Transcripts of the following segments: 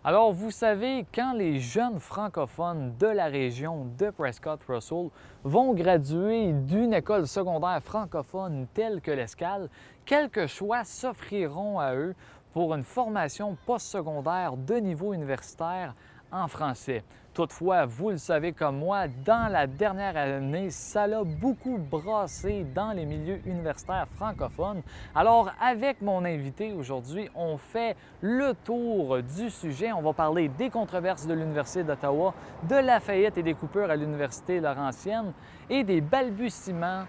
Alors, vous savez, quand les jeunes francophones de la région de Prescott-Russell vont graduer d'une école secondaire francophone telle que l'Escale, quelques choix s'offriront à eux pour une formation postsecondaire de niveau universitaire en français. Toutefois, vous le savez comme moi, dans la dernière année, ça l'a beaucoup brassé dans les milieux universitaires francophones. Alors, avec mon invité aujourd'hui, on fait le tour du sujet. On va parler des controverses de l'Université d'Ottawa, de Lafayette et des coupures à l'Université Laurentienne et des balbutiements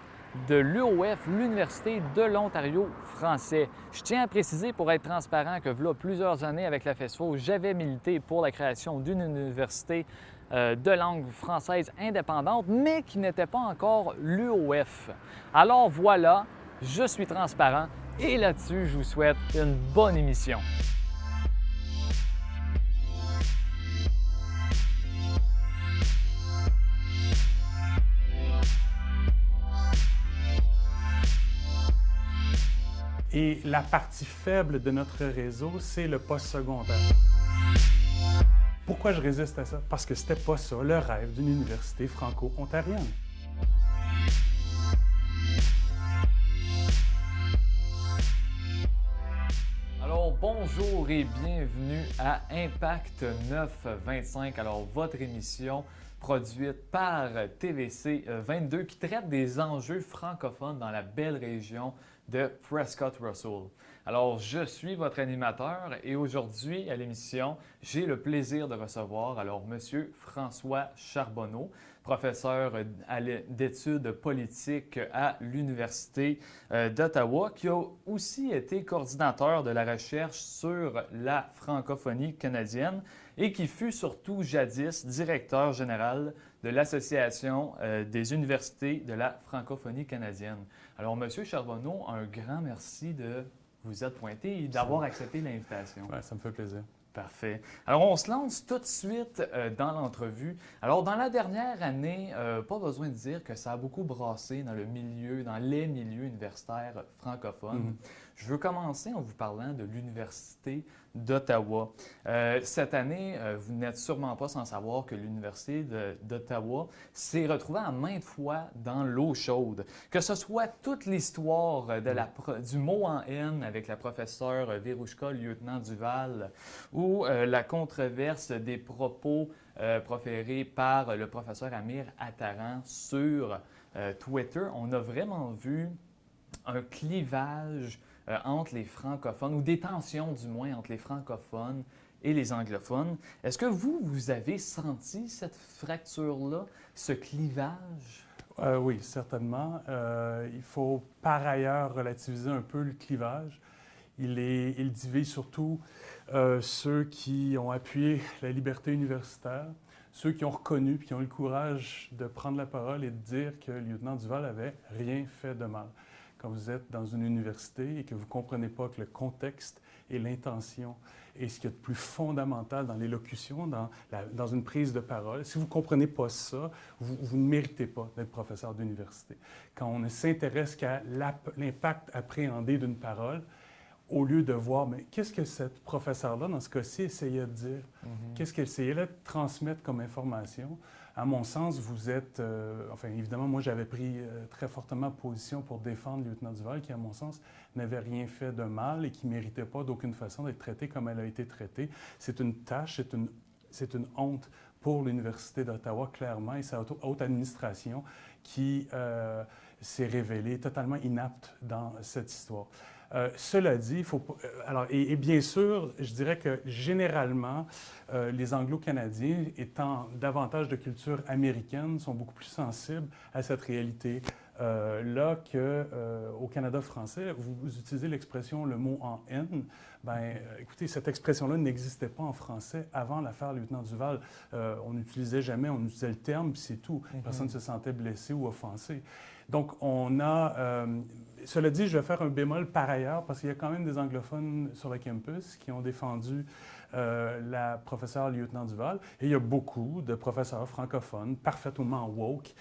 de l'UOF, l'Université de l'Ontario français. Je tiens à préciser, pour être transparent, que voilà plusieurs années avec la FESFO, j'avais milité pour la création d'une université de langue française indépendante, mais qui n'était pas encore l'UOF. Alors voilà, je suis transparent et là-dessus, je vous souhaite une bonne émission. Et la partie faible de notre réseau, c'est le postsecondaire. Pourquoi je résiste à ça? Parce que c'était pas ça le rêve d'une université franco-ontarienne. Alors, bonjour et bienvenue à Impact 925. Alors, votre émission produite par TVC 22 qui traite des enjeux francophones dans la belle région de Prescott-Russell. Alors, je suis votre animateur et aujourd'hui à l'émission, j'ai le plaisir de recevoir Monsieur François Charbonneau, professeur d'études politiques à l'Université d'Ottawa, qui a aussi été coordinateur de la recherche sur la francophonie canadienne et qui fut surtout jadis directeur général de l'Association des universités de la francophonie canadienne. Alors, Monsieur Charbonneau, un grand merci de vous être pointé et d'avoir accepté l'invitation. Ouais, ça me fait plaisir. Parfait. Alors, on se lance tout de suite dans l'entrevue. Alors, dans la dernière année, pas besoin de dire que ça a beaucoup brassé dans les milieux universitaires francophones. Je veux commencer en vous parlant de l'Université d'Ottawa. Cette année, vous n'êtes sûrement pas sans savoir que l'Université d'Ottawa s'est retrouvée à maintes fois dans l'eau chaude. Que ce soit toute l'histoire du mot en haine avec la professeure Verouchka Lieutenant-Duval ou la controverse des propos proférés par le professeur Amir Attaran sur Twitter, on a vraiment vu un clivage entre les francophones, ou des tensions du moins entre les francophones et les anglophones. Est-ce que vous avez senti cette fracture-là, ce clivage? Oui, certainement. Il faut par ailleurs relativiser un peu le clivage. Il divise surtout ceux qui ont appuyé la liberté universitaire, ceux qui ont reconnu et qui ont eu le courage de prendre la parole et de dire que le lieutenant Duval avait rien fait de mal. Quand vous êtes dans une université et que vous ne comprenez pas que le contexte et l'intention est ce qu'il y a de plus fondamental dans l'élocution, dans une prise de parole, si vous ne comprenez pas ça, vous ne méritez pas d'être professeur d'université. Quand on ne s'intéresse qu'à l'impact appréhendé d'une parole, au lieu de voir, mais qu'est-ce que cette professeure-là, dans ce cas-ci, essayait de dire? Qu'est-ce qu'elle essayait de transmettre comme information? À mon sens, vous êtes... enfin, évidemment, moi, j'avais pris très fortement position pour défendre le lieutenant Duval, qui, à mon sens, n'avait rien fait de mal et qui ne méritait pas d'aucune façon d'être traité comme elle a été traitée. C'est une tâche, c'est une honte pour l'Université d'Ottawa, clairement, et sa haute administration qui s'est révélée totalement inapte dans cette histoire. Cela dit, il faut alors et bien sûr, je dirais que généralement, les Anglo-Canadiens, étant davantage de culture américaine, sont beaucoup plus sensibles à cette réalité là qu'au Canada français. Vous utilisez l'expression, le mot en haine. Bien, écoutez, cette expression-là n'existait pas en français avant l'affaire Lieutenant Duval. On n'utilisait jamais, on utilisait le terme, puis c'est tout. Personne ne se sentait blessé ou offensé. Donc, on a... cela dit, je vais faire un bémol par ailleurs, parce qu'il y a quand même des anglophones sur le campus qui ont défendu la professeure Lieutenant Duval. Et il y a beaucoup de professeurs francophones parfaitement woke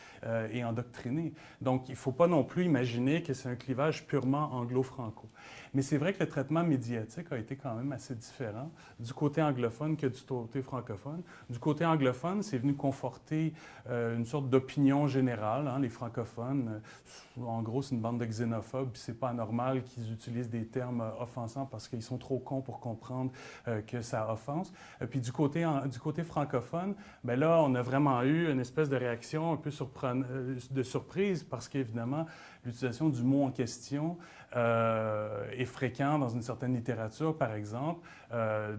et endoctrinés. Donc, il ne faut pas non plus imaginer que c'est un clivage purement anglo-franco. Mais c'est vrai que le traitement médiatique a été quand même assez différent du côté anglophone que du côté francophone. Du côté anglophone, c'est venu conforter une sorte d'opinion générale. Hein, les francophones, en gros, c'est une bande de xénophobes, puis c'est pas anormal qu'ils utilisent des termes offensants parce qu'ils sont trop cons pour comprendre que ça offense. Puis du côté francophone, bien là, on a vraiment eu une espèce de réaction un peu de surprise parce qu'évidemment, l'utilisation du mot en question est fréquente dans une certaine littérature, par exemple,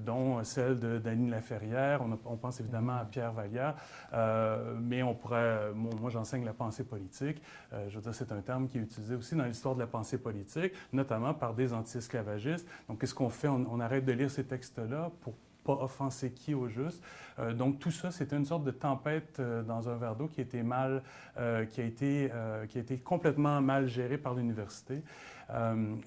dont celle de Dany Laferrière. On pense évidemment à Pierre Vallière, mais on pourrait... Moi, j'enseigne la pensée politique. Je veux dire, c'est un terme qui est utilisé aussi dans l'histoire de la pensée politique, notamment par des anti-esclavagistes. Donc, qu'est-ce qu'on fait? On arrête de lire ces textes-là pour pas offenser qui au juste. Donc tout ça, c'était une sorte de tempête dans un verre d'eau qui a été complètement mal géré par l'université.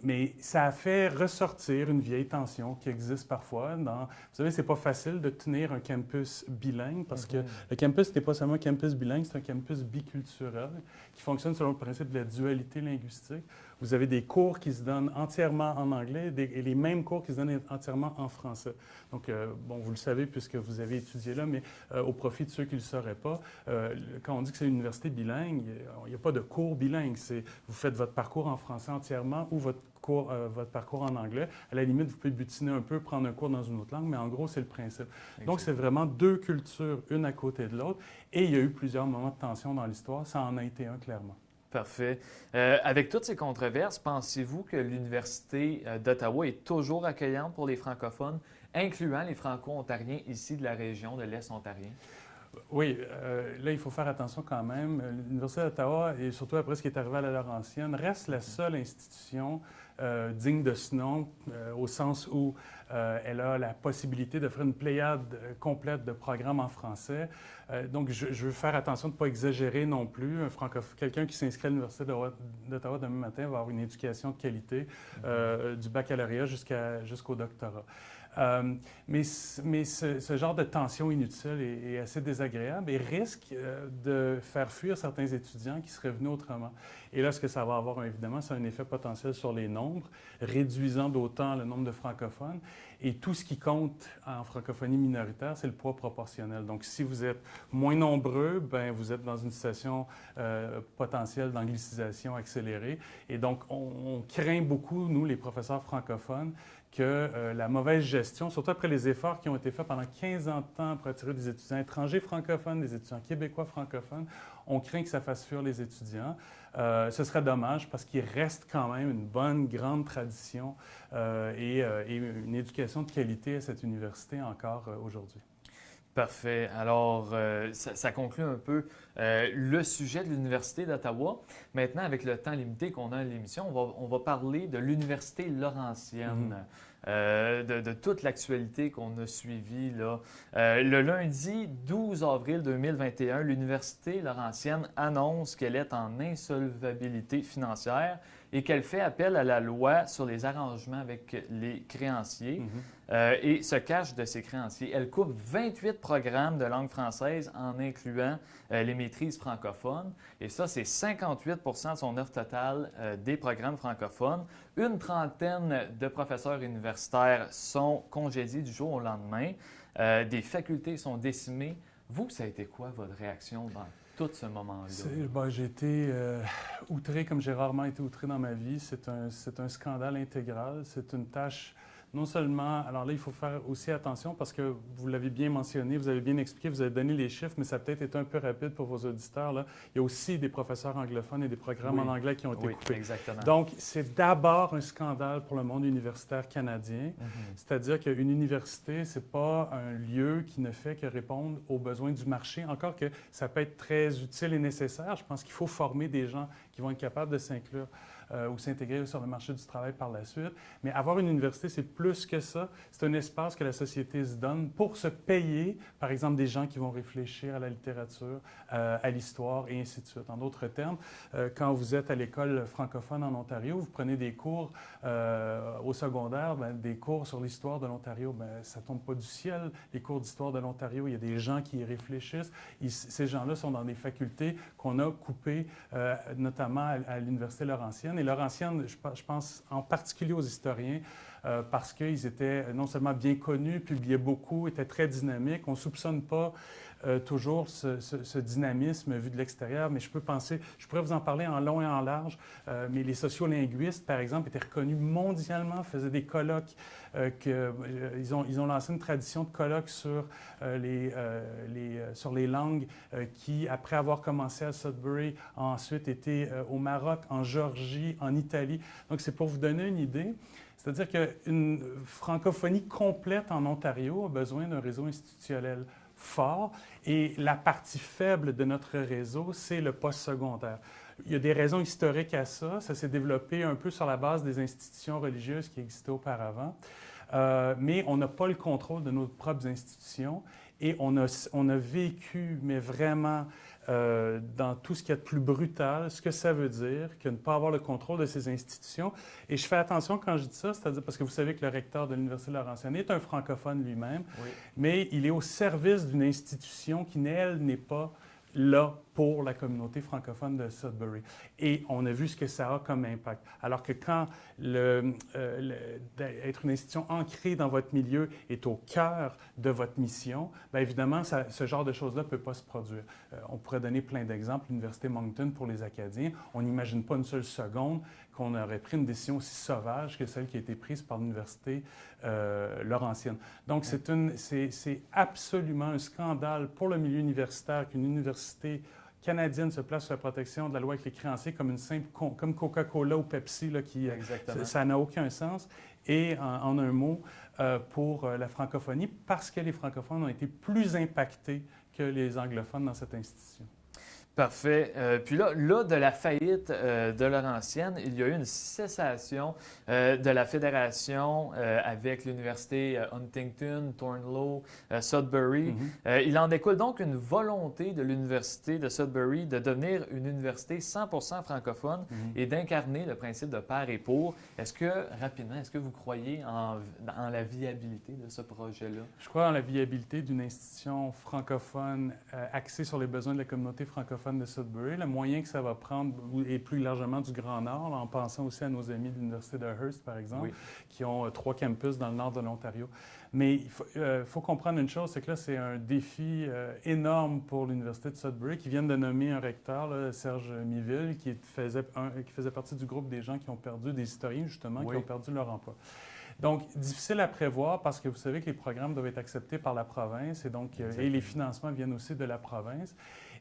Mais ça a fait ressortir une vieille tension qui existe parfois. Vous savez, c'est pas facile de tenir un campus bilingue parce que le campus n'est pas seulement un campus bilingue, c'est un campus biculturel qui fonctionne selon le principe de la dualité linguistique. Vous avez des cours qui se donnent entièrement en anglais et les mêmes cours qui se donnent entièrement en français. Donc, bon, vous le savez puisque vous avez étudié là, mais au profit de ceux qui ne le sauraient pas, quand on dit que c'est une université bilingue, il n'y a pas de cours bilingue. Vous faites votre parcours en français entièrement ou votre parcours en anglais. À la limite, vous pouvez butiner un peu, prendre un cours dans une autre langue, mais en gros, c'est le principe. Exactement. Donc, c'est vraiment deux cultures, une à côté de l'autre. Et il y a eu plusieurs moments de tension dans l'histoire. Ça en a été un, clairement. Parfait. Avec toutes ces controverses, pensez-vous que l'Université d'Ottawa est toujours accueillante pour les francophones, incluant les franco-ontariens ici de la région de l'Est ontarien? Oui, là, il faut faire attention quand même. L'Université d'Ottawa, et surtout après ce qui est arrivé à la Laurentienne, reste la seule institution digne de ce nom, au sens où elle a la possibilité d'offrir une pléiade complète de programmes en français. Donc, je veux faire attention de ne pas exagérer non plus. Quelqu'un qui s'inscrit à l'Université d'Ottawa demain matin va avoir une éducation de qualité du baccalauréat jusqu'au doctorat. Mais ce genre de tension inutile est assez désagréable et risque de faire fuir certains étudiants qui seraient venus autrement. Et là, ce que ça va avoir, évidemment, c'est un effet potentiel sur les nombres, réduisant d'autant le nombre de francophones. Et tout ce qui compte en francophonie minoritaire, c'est le poids proportionnel. Donc, si vous êtes moins nombreux, bien, vous êtes dans une situation potentielle d'anglicisation accélérée. Et donc, on craint beaucoup, nous, les professeurs francophones, que la mauvaise gestion, surtout après les efforts qui ont été faits pendant 15 ans de temps pour attirer des étudiants étrangers francophones, des étudiants québécois francophones, on craint que ça fasse fuir les étudiants. Ce serait dommage parce qu'il reste quand même une bonne, grande tradition et une éducation de qualité à cette université encore aujourd'hui. Parfait. Alors, ça conclut un peu le sujet de l'Université d'Ottawa. Maintenant, avec le temps limité qu'on a à l'émission, on va parler de l'Université Laurentienne, de toute l'actualité qu'on a suivie là. Le lundi 12 avril 2021, l'Université Laurentienne annonce qu'elle est en insolvabilité financière et qu'elle fait appel à la loi sur les arrangements avec les créanciers et se cache de ses créanciers. Elle coupe 28 programmes de langue française en incluant les maîtrises francophones. Et ça, c'est 58 de son offre totale des programmes francophones. Une trentaine de professeurs universitaires sont congédiés du jour au lendemain. Des facultés sont décimées. Vous, ça a été quoi votre réaction dans tout ce moment-là? J'ai été outré comme j'ai rarement été outré dans ma vie. C'est un scandale intégral. C'est une tâche non seulement... Alors là, il faut faire aussi attention parce que vous l'avez bien mentionné, vous avez bien expliqué, vous avez donné les chiffres, mais ça a peut-être été un peu rapide pour vos auditeurs. Là. Il y a aussi des professeurs anglophones et des programmes en anglais qui ont été coupés. Exactement. Donc, c'est d'abord un scandale pour le monde universitaire canadien. C'est-à-dire qu'une université, ce n'est pas un lieu qui ne fait que répondre aux besoins du marché, encore que ça peut être très utile et nécessaire. Je pense qu'il faut former des gens qui vont être capables de s'inclure ou s'intégrer sur le marché du travail par la suite. Mais avoir une université, c'est plus que ça. C'est un espace que la société se donne pour se payer, par exemple, des gens qui vont réfléchir à la littérature, à l'histoire et ainsi de suite. En d'autres termes, quand vous êtes à l'école francophone en Ontario, vous prenez des cours au secondaire, des cours sur l'histoire de l'Ontario, ça ne tombe pas du ciel, les cours d'histoire de l'Ontario. Il y a des gens qui y réfléchissent. Ces gens-là sont dans des facultés qu'on a coupées, notamment à l'Université Laurentienne. Laurentienne. Et Laurentienne, je pense en particulier aux historiens, parce qu'ils étaient non seulement bien connus, publiaient beaucoup, étaient très dynamiques. On ne soupçonne pas toujours ce dynamisme vu de l'extérieur, mais je pourrais vous en parler en long et en large, mais les sociolinguistes, par exemple, étaient reconnus mondialement, faisaient des colloques, ils ont lancé une tradition de colloques sur les langues qui, après avoir commencé à Sudbury, ont ensuite été au Maroc, en Géorgie, en Italie. Donc, c'est pour vous donner une idée. C'est-à-dire qu'une francophonie complète en Ontario a besoin d'un réseau institutionnel fort et la partie faible de notre réseau, c'est le postsecondaire. Il y a des raisons historiques à ça. Ça s'est développé un peu sur la base des institutions religieuses qui existaient auparavant. Mais on n'a pas le contrôle de nos propres institutions et on a vécu, mais vraiment, dans tout ce qu'il y a de plus brutal, ce que ça veut dire que ne pas avoir le contrôle de ces institutions. Et je fais attention quand je dis ça, c'est-à-dire parce que vous savez que le recteur de l'Université Laurentienne est un francophone lui-même, oui, mais il est au service d'une institution qui, elle, n'est pas là pour la communauté francophone de Sudbury. Et on a vu ce que ça a comme impact. Alors que quand être une institution ancrée dans votre milieu est au cœur de votre mission, bien évidemment, ce genre de choses-là ne peut pas se produire. On pourrait donner plein d'exemples. L'Université Moncton pour les Acadiens, on n'imagine pas une seule seconde qu'on aurait pris une décision aussi sauvage que celle qui a été prise par l'Université Laurentienne. Donc, c'est absolument un scandale pour le milieu universitaire qu'une université canadienne se place sous la protection de la loi avec les créanciers comme comme Coca-Cola ou Pepsi, là, ça n'a aucun sens. Et en un mot, pour la francophonie, parce que les francophones ont été plus impactés que les anglophones dans cette institution. Parfait. Puis là, de la faillite de Laurentienne, il y a eu une cessation de la fédération avec l'Université Huntington, Thornloe, Sudbury. Il en découle donc une volonté de l'Université de Sudbury de devenir une université 100% francophone et d'incarner le principe de pair et pour. Rapidement, est-ce que vous croyez en la viabilité de ce projet-là? Je crois en la viabilité d'une institution francophone axée sur les besoins de la communauté francophone de Sudbury, le moyen que ça va prendre, et plus largement du Grand Nord, là, en pensant aussi à nos amis de l'Université de Hearst, par exemple, qui ont 3 campus dans le nord de l'Ontario. Mais il faut comprendre une chose, c'est que là, c'est un défi énorme pour l'Université de Sudbury, qui vient de nommer un recteur, là, Serge Miville, qui faisait partie du groupe des gens qui ont perdu, des historiens, justement, qui ont perdu leur emploi. Donc, difficile à prévoir parce que vous savez que les programmes doivent être acceptés par la province et donc et les financements viennent aussi de la province.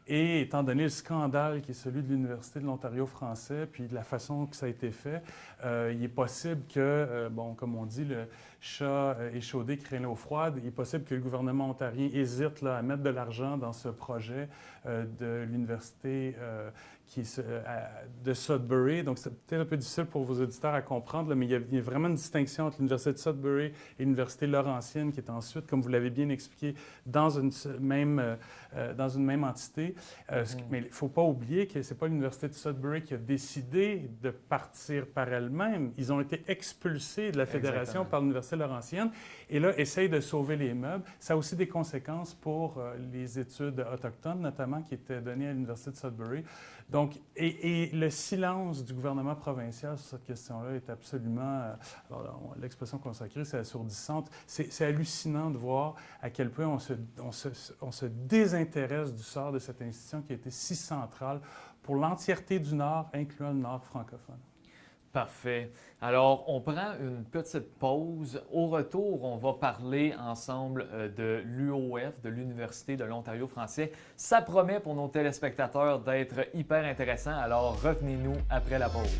Et étant donné le scandale qui est celui de l'Université de l'Ontario français, puis de la façon que ça a été fait, il est possible que, comme on dit, le chat échaudé craint l'eau froide, il est possible que le gouvernement ontarien hésite là, à mettre de l'argent dans ce projet de l'Université de Sudbury. Donc, c'est peut-être un peu difficile pour vos auditeurs à comprendre, là, mais il y a vraiment une distinction entre l'Université de Sudbury et l'Université Laurentienne, qui est ensuite, comme vous l'avez bien expliqué, dans une même entité. Mais il ne faut pas oublier que ce n'est pas l'Université de Sudbury qui a décidé de partir par elle-même. Ils ont été expulsés de la fédération par l'Université Laurentienne et là, essayent de sauver les meubles. Ça a aussi des conséquences pour les études autochtones, notamment, qui étaient données à l'Université de Sudbury. Donc, et le silence du gouvernement provincial sur cette question-là est absolument, l'expression consacrée, c'est assourdissante. C'est hallucinant de voir à quel point on se désintéresse du sort de cette institution qui a été si centrale pour l'entièreté du Nord, incluant le Nord francophone. Parfait. Alors, on prend une petite pause. Au retour, on va parler ensemble de l'UOF, de l'Université de l'Ontario français. Ça promet pour nos téléspectateurs d'être hyper intéressant. Alors, revenez-nous après la pause.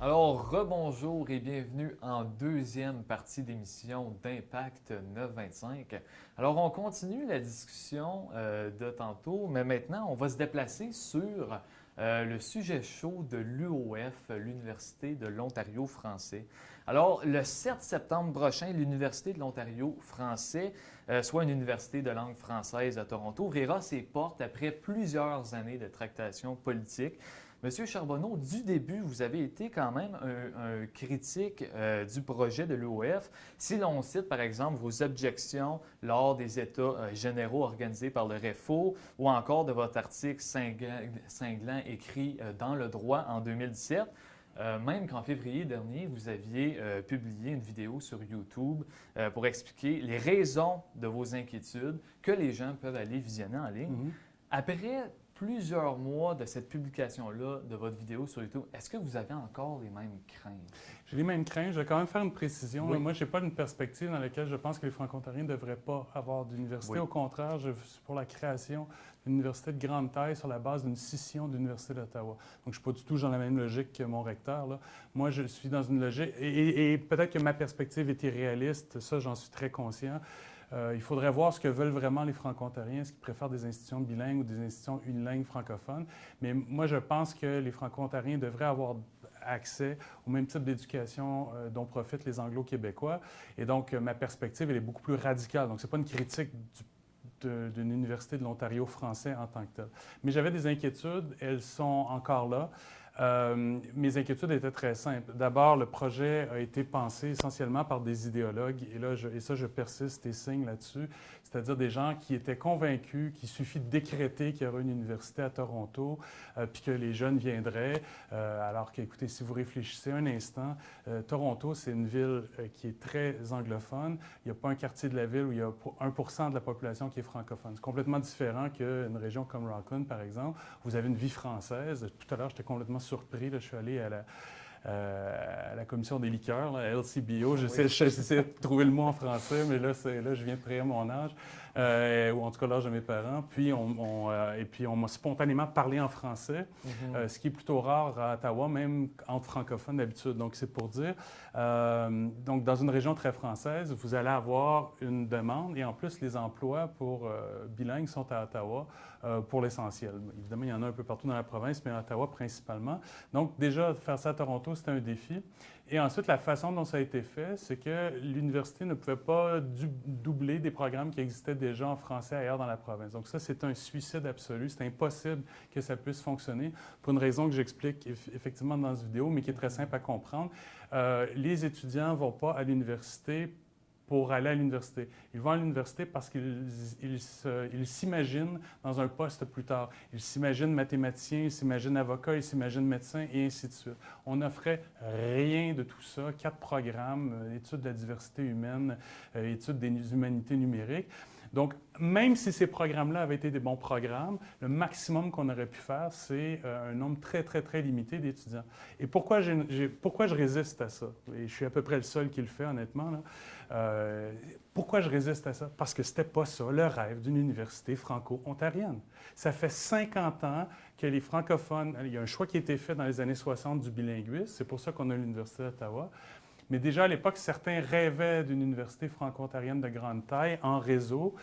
Alors, rebonjour et bienvenue en deuxième partie d'émission d'Impact 925. Alors, on continue la discussion de tantôt, mais maintenant, on va se déplacer sur le sujet chaud de l'UOF, l'Université de l'Ontario français. Alors, le 7 septembre prochain, l'Université de l'Ontario français, soit une université de langue française à Toronto, ouvrira ses portes après plusieurs années de tractations politiques. Monsieur Charbonneau, du début, vous avez été quand même un critique du projet de l'UOF. Si l'on cite, par exemple, vos objections lors des États généraux organisés par le REFO ou encore de votre article cinglant écrit dans Le Droit en 2017, même qu'en février dernier, vous aviez publié une vidéo sur YouTube pour expliquer les raisons de vos inquiétudes que les gens peuvent aller visionner en ligne. Après plusieurs mois de cette publication-là, de votre vidéo sur YouTube, est-ce que vous avez encore les mêmes craintes? J'ai les mêmes craintes. Je vais quand même faire une précision. Oui. Moi, je n'ai pas une perspective dans laquelle je pense que les Franco-Ontariens ne devraient pas avoir d'université. Oui. Au contraire, je suis pour la création d'une université de grande taille sur la base d'une scission de l'Université d'Ottawa. Donc, je ne suis pas du tout dans la même logique que mon recteur, là. Moi, je suis dans une logique... Et peut-être que ma perspective est irréaliste. Ça, j'en suis très conscient. Il faudrait voir ce que veulent vraiment les Franco-Ontariens, est-ce qu'ils préfèrent des institutions bilingues ou des institutions unilingues francophones. Mais moi, je pense que les Franco-Ontariens devraient avoir accès au même type d'éducation dont profitent les Anglo-Québécois. Et donc, ma perspective, elle est beaucoup plus radicale. Donc, ce n'est pas une critique d'une université de l'Ontario français en tant que telle. Mais j'avais des inquiétudes, elles sont encore là. Mes inquiétudes étaient très simples. D'abord, le projet a été pensé essentiellement par des idéologues, et ça, je persiste et signe là-dessus, c'est-à-dire des gens qui étaient convaincus qu'il suffit de décréter qu'il y aurait une université à Toronto, puis que les jeunes viendraient, alors qu'écoutez, si vous réfléchissez un instant, Toronto, c'est une ville qui est très anglophone. Il n'y a pas un quartier de la ville où il y a 1% de la population qui est francophone. C'est complètement différent qu'une région comme Rockland, par exemple. Vous avez une vie française. Tout à l'heure, j'étais complètement surpris. Là, je suis allé à la commission des liqueurs, là, à LCBO. J'essaie de trouver le mot en français, mais là, je viens de trahir mon âge, ou en tout cas l'âge de mes parents. Puis, on m'a spontanément parlé en français, ce qui est plutôt rare à Ottawa, même entre francophones d'habitude. Donc, c'est pour dire. Donc, dans une région très française, vous allez avoir une demande, et en plus, les emplois pour bilingues sont à Ottawa. Pour l'essentiel. Évidemment, il y en a un peu partout dans la province, mais à Ottawa principalement. Donc, déjà, faire ça à Toronto, c'était un défi. Et ensuite, la façon dont ça a été fait, c'est que l'université ne pouvait pas doubler des programmes qui existaient déjà en français ailleurs dans la province. Donc ça, c'est un suicide absolu. C'est impossible que ça puisse fonctionner pour une raison que j'explique effectivement dans cette vidéo, mais qui est très simple à comprendre. Les étudiants ne vont pas à l'université pour aller à l'université. Ils vont à l'université parce qu'ils s'imaginent dans un poste plus tard. Ils s'imaginent mathématiciens, ils s'imaginent avocats, ils s'imaginent médecins, et ainsi de suite. On n'offrait rien de tout ça. 4 programmes, études de la diversité humaine, études des humanités numériques. Donc, même si ces programmes-là avaient été des bons programmes, le maximum qu'on aurait pu faire, c'est un nombre très, très, très limité d'étudiants. Et pourquoi je résiste à ça? Et je suis à peu près le seul qui le fait, honnêtement, là. Pourquoi je résiste à ça? Parce que c'était pas ça, le rêve d'une université franco-ontarienne. Ça fait 50 ans que les francophones... Il y a un choix qui a été fait dans les années 60 du bilinguisme. C'est pour ça qu'on a l'Université d'Ottawa. Mais déjà, à l'époque, certains rêvaient d'une université franco-ontarienne de grande taille en réseau.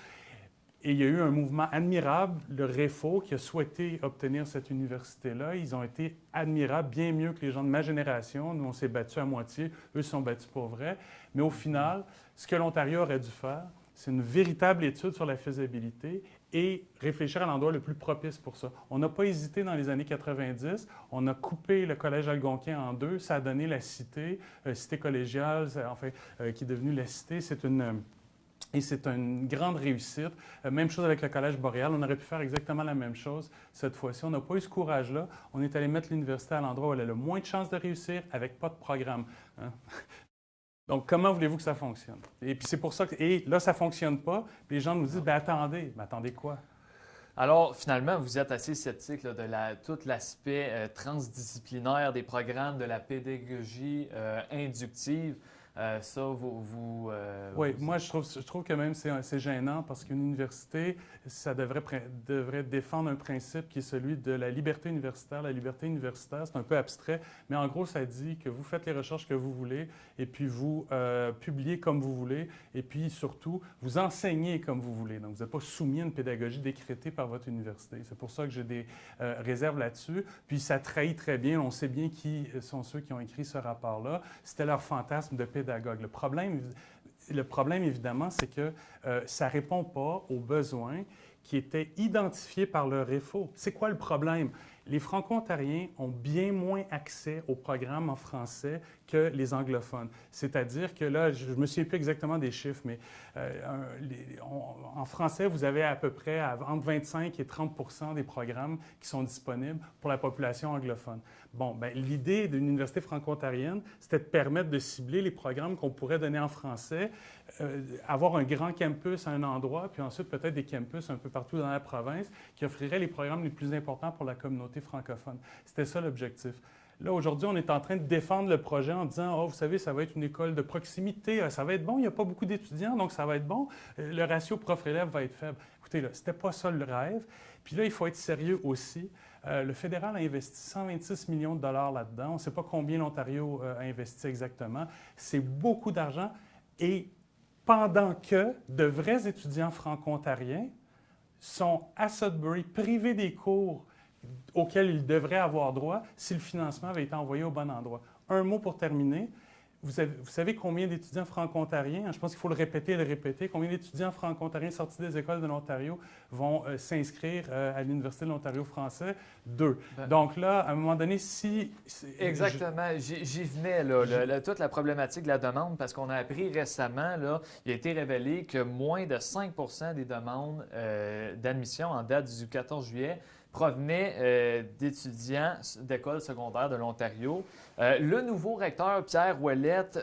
Et il y a eu un mouvement admirable, le REFO, qui a souhaité obtenir cette université-là. Ils ont été admirables, bien mieux que les gens de ma génération. Nous, on s'est battus à moitié. Eux se sont battus pour vrai. Mais au final, ce que l'Ontario aurait dû faire, c'est une véritable étude sur la faisabilité et réfléchir à l'endroit le plus propice pour ça. On n'a pas hésité dans les années 90. On a coupé le collège algonquin en 2. Ça a donné la cité, cité collégiale, qui est devenue la cité. C'est une grande réussite. Même chose avec le Collège boréal. On aurait pu faire exactement la même chose cette fois-ci. On n'a pas eu ce courage-là. On est allé mettre l'université à l'endroit où elle a le moins de chances de réussir avec pas de programme. Hein? Donc, comment voulez-vous que ça fonctionne? Et puis, c'est pour ça que... Et là, ça ne fonctionne pas. Puis les gens nous disent, bien, attendez. Mais attendez quoi? Alors, finalement, vous êtes assez sceptique là, de tout l'aspect transdisciplinaire des programmes, de la pédagogie inductive. Ça, vous Oui, moi, je trouve que même c'est gênant parce qu'une université, ça devrait défendre un principe qui est celui de la liberté universitaire. La liberté universitaire, c'est un peu abstrait, mais en gros, ça dit que vous faites les recherches que vous voulez et puis vous publiez comme vous voulez et puis surtout, vous enseignez comme vous voulez. Donc, vous n'êtes pas soumis à une pédagogie décrétée par votre université. C'est pour ça que j'ai des réserves là-dessus. Puis, ça trahit très bien, on sait bien qui sont ceux qui ont écrit ce rapport-là. C'était leur fantasme de pédagogue. Le problème, évidemment, c'est que ça ne répond pas aux besoins qui étaient identifiés par le REFO. C'est quoi le problème? Les Franco-Ontariens ont bien moins accès aux programmes en français que les anglophones. C'est-à-dire que là, je ne me souviens plus exactement des chiffres, mais en français, vous avez à peu près entre 25 et 30 des programmes qui sont disponibles pour la population anglophone. Bon, bien, l'idée d'une université franco-ontarienne, c'était de permettre de cibler les programmes qu'on pourrait donner en français, avoir un grand campus à un endroit, puis ensuite peut-être des campus un peu partout dans la province qui offriraient les programmes les plus importants pour la communauté francophone. C'était ça l'objectif. Là, aujourd'hui, on est en train de défendre le projet en disant « Oh, vous savez, ça va être une école de proximité, ça va être bon, il n'y a pas beaucoup d'étudiants, donc ça va être bon, le ratio prof-élève va être faible. » Écoutez, là, c'était pas ça le rêve. Puis là, il faut être sérieux aussi. Le fédéral a investi 126 millions de dollars là-dedans. On ne sait pas combien l'Ontario a investi exactement. C'est beaucoup d'argent. Et pendant que de vrais étudiants franco-ontariens sont à Sudbury, privés des cours auxquels ils devraient avoir droit si le financement avait été envoyé au bon endroit. Un mot pour terminer. Vous savez combien d'étudiants franco-ontariens, je pense qu'il faut le répéter et le répéter, combien d'étudiants franco-ontariens sortis des écoles de l'Ontario vont s'inscrire à l'Université de l'Ontario français? 2. Donc là, à un moment donné, si... Exactement. J'y venais, là, toute la problématique de la demande, parce qu'on a appris récemment, là, il a été révélé que moins de 5 des demandes d'admission en date du 14 juillet provenaient d'étudiants d'écoles secondaires de l'Ontario. Le nouveau recteur, Pierre Ouellette,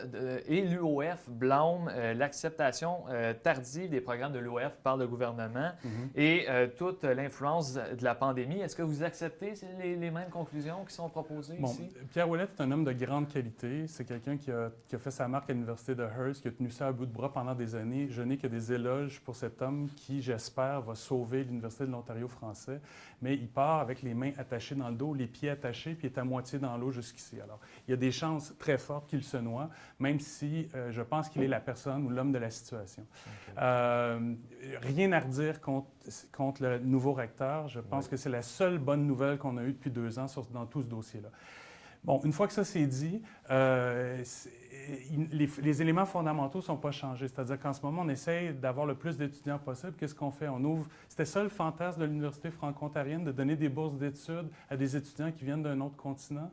et l'UOF blâment l'acceptation tardive des programmes de l'UOF par le gouvernement et toute l'influence de la pandémie. Est-ce que vous acceptez les mêmes conclusions qui sont proposées ici? Pierre Ouellette est un homme de grande qualité. C'est quelqu'un qui a fait sa marque à l'Université de Hearst, qui a tenu ça à bout de bras pendant des années. Je n'ai que des éloges pour cet homme qui, j'espère, va sauver l'Université de l'Ontario français. Mais il part avec les mains attachées dans le dos, les pieds attachés, puis il est à moitié dans l'eau jusqu'ici. Alors, il y a des chances très fortes qu'il se noie, même si je pense qu'il est la personne ou l'homme de la situation. Rien à redire contre le nouveau recteur. Je pense que c'est la seule bonne nouvelle qu'on a eue depuis 2 ans dans tout ce dossier-là. Bon, une fois que ça c'est dit, les éléments fondamentaux ne sont pas changés. C'est-à-dire qu'en ce moment, on essaye d'avoir le plus d'étudiants possible. Qu'est-ce qu'on fait? On ouvre... C'était ça le fantasme de l'Université franco-ontarienne, de donner des bourses d'études à des étudiants qui viennent d'un autre continent.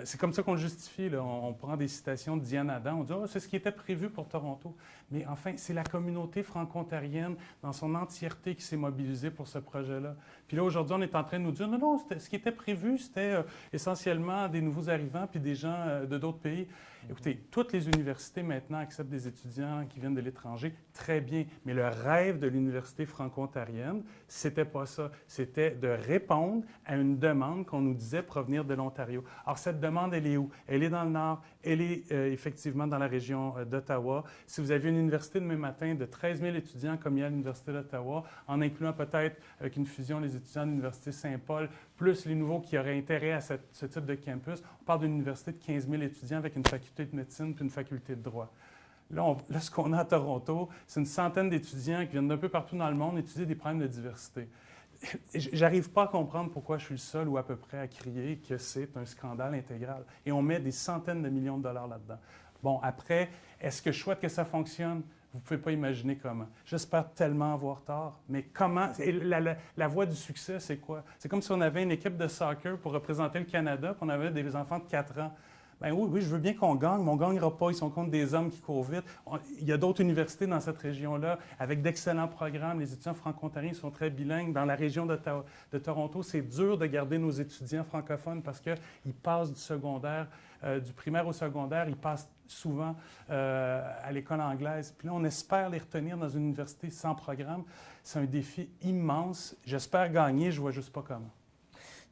C'est comme ça qu'on le justifie. Là. On prend des citations de Diane Adam, on dit « Oh, c'est ce qui était prévu pour Toronto ». Mais enfin, c'est la communauté franco-ontarienne dans son entièreté qui s'est mobilisée pour ce projet-là. Puis là, aujourd'hui, on est en train de nous dire « Non, non, ce qui était prévu, c'était essentiellement des nouveaux arrivants puis des gens de d'autres pays ». Écoutez, toutes les universités maintenant acceptent des étudiants qui viennent de l'étranger, très bien. Mais le rêve de l'université franco-ontarienne, c'était pas ça. C'était de répondre à une demande qu'on nous disait provenir de l'Ontario. Alors, cette demande, elle est où? Elle est dans le Nord, elle est effectivement dans la région d'Ottawa. Si vous aviez une université demain matin de 13 000 étudiants comme il y a à l'Université d'Ottawa, en incluant peut-être avec une fusion les étudiants de l'Université Saint-Paul, plus les nouveaux qui auraient intérêt à ce type de campus, on parle d'une université de 15 000 étudiants avec une faculté de médecine puis une faculté de droit. Là, ce qu'on a à Toronto, c'est une centaine d'étudiants qui viennent d'un peu partout dans le monde étudier des problèmes de diversité. J'arrive pas à comprendre pourquoi je suis le seul ou à peu près à crier que c'est un scandale intégral. Et on met des centaines de millions de dollars là-dedans. Bon, après, est-ce que je souhaite que ça fonctionne? Vous ne pouvez pas imaginer comment. J'espère tellement avoir tort. Mais comment? Et la voie du succès, c'est quoi? C'est comme si on avait une équipe de soccer pour représenter le Canada, puis on avait des enfants de 4 ans. Bien oui, je veux bien qu'on gagne, mais on ne gagnera pas. Ils sont contre des hommes qui courent vite. Il y a d'autres universités dans cette région-là avec d'excellents programmes. Les étudiants franco-ontariens sont très bilingues. Dans la région de Toronto, c'est dur de garder nos étudiants francophones parce qu'ils passent du secondaire, du primaire au secondaire, ils passent souvent à l'école anglaise. Puis là, on espère les retenir dans une université sans programme. C'est un défi immense. J'espère gagner, je ne vois juste pas comment.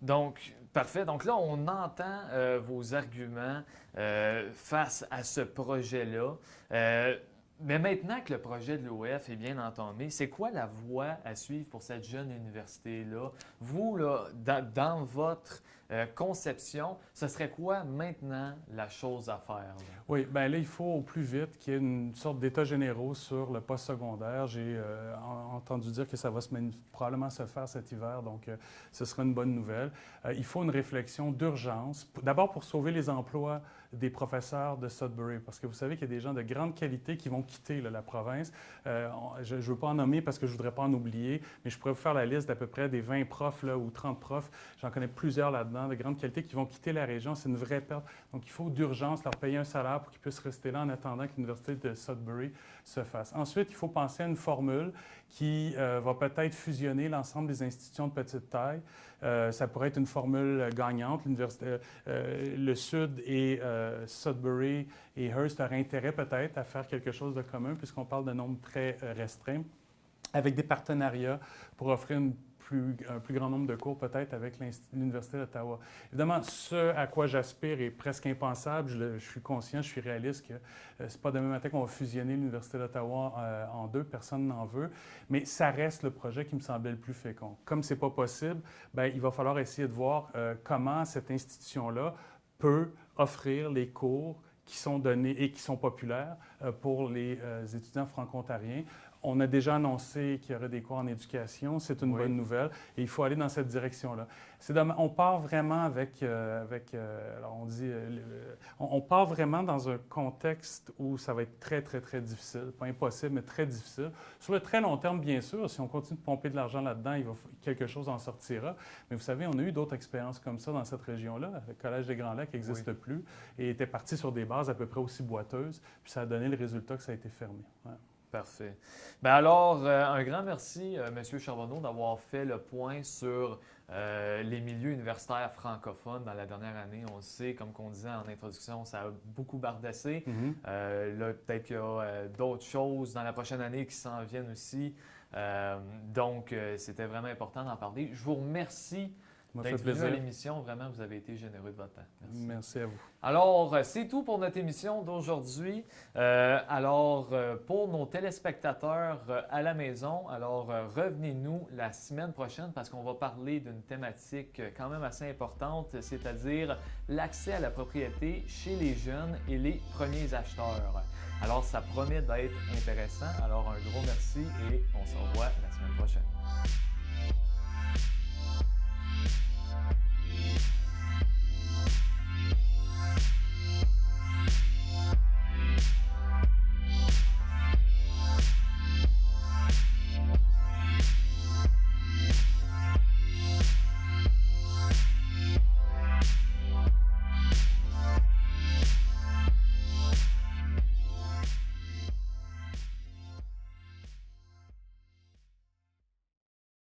Donc, Parfait. Donc là, on entend vos arguments face à ce projet-là. Mais maintenant que le projet de l'OF est bien entamé, c'est quoi la voie à suivre pour cette jeune université-là? Vous, là, dans votre conception, ce serait quoi maintenant la chose à faire, là? Oui, bien là, il faut au plus vite qu'il y ait une sorte d'état généraux sur le post-secondaire. J'ai entendu dire que ça va probablement se faire cet hiver, donc ce sera une bonne nouvelle. Il faut une réflexion d'urgence, d'abord pour sauver les emplois des professeurs de Sudbury, parce que vous savez qu'il y a des gens de grande qualité qui vont quitter là, la province. Je ne veux pas en nommer parce que je ne voudrais pas en oublier, mais je pourrais vous faire la liste d'à peu près des 20 profs là, ou 30 profs. J'en connais plusieurs là-dedans, de grande qualité, qui vont quitter la région. C'est une vraie perte. Donc, il faut d'urgence leur payer un salaire pour qu'ils puissent rester là en attendant que l'Université de Sudbury se fasse. Ensuite, il faut penser à une formule qui va peut-être fusionner l'ensemble des institutions de petite taille. Ça pourrait être une formule gagnante. Le Sud et Sudbury et Hearst auraient intérêt peut-être à faire quelque chose de commun puisqu'on parle de nombres très restreints, avec des partenariats pour offrir un plus grand nombre de cours peut-être avec l'Université d'Ottawa. Évidemment, ce à quoi j'aspire est presque impensable. Je suis conscient, je suis réaliste que c'est pas demain matin qu'on va fusionner l'Université d'Ottawa en deux, personne n'en veut, mais ça reste le projet qui me semblait le plus fécond. Comme c'est pas possible, bien, il va falloir essayer de voir comment cette institution-là peut offrir les cours qui sont donnés et qui sont populaires pour les étudiants franco-ontariens. On a déjà annoncé qu'il y aurait des cours en éducation. C'est une bonne nouvelle et il faut aller dans cette direction-là. On part vraiment on part vraiment dans un contexte où ça va être très, très, très difficile. Pas impossible, mais très difficile. Sur le très long terme, bien sûr, si on continue de pomper de l'argent là-dedans, quelque chose en sortira. Mais vous savez, on a eu d'autres expériences comme ça dans cette région-là. Le Collège des Grands Lacs n'existe plus et était parti sur des bases à peu près aussi boiteuses. Puis ça a donné le résultat que ça a été fermé. Ouais. Parfait. Bien alors, un grand merci, M. Charbonneau, d'avoir fait le point sur les milieux universitaires francophones dans la dernière année. On le sait, comme on disait en introduction, ça a beaucoup bardassé. Là, peut-être qu'il y a d'autres choses dans la prochaine année qui s'en viennent aussi. Donc, c'était vraiment important d'en parler. Je vous remercie d'être venu à l'émission. Vraiment, vous avez été généreux de votre temps. Merci. Merci à vous. Alors, c'est tout pour notre émission d'aujourd'hui. Pour nos téléspectateurs à la maison, revenez-nous la semaine prochaine parce qu'on va parler d'une thématique quand même assez importante, c'est-à-dire l'accès à la propriété chez les jeunes et les premiers acheteurs. Alors, ça promet d'être intéressant. Alors, un gros merci et on se revoit la semaine prochaine.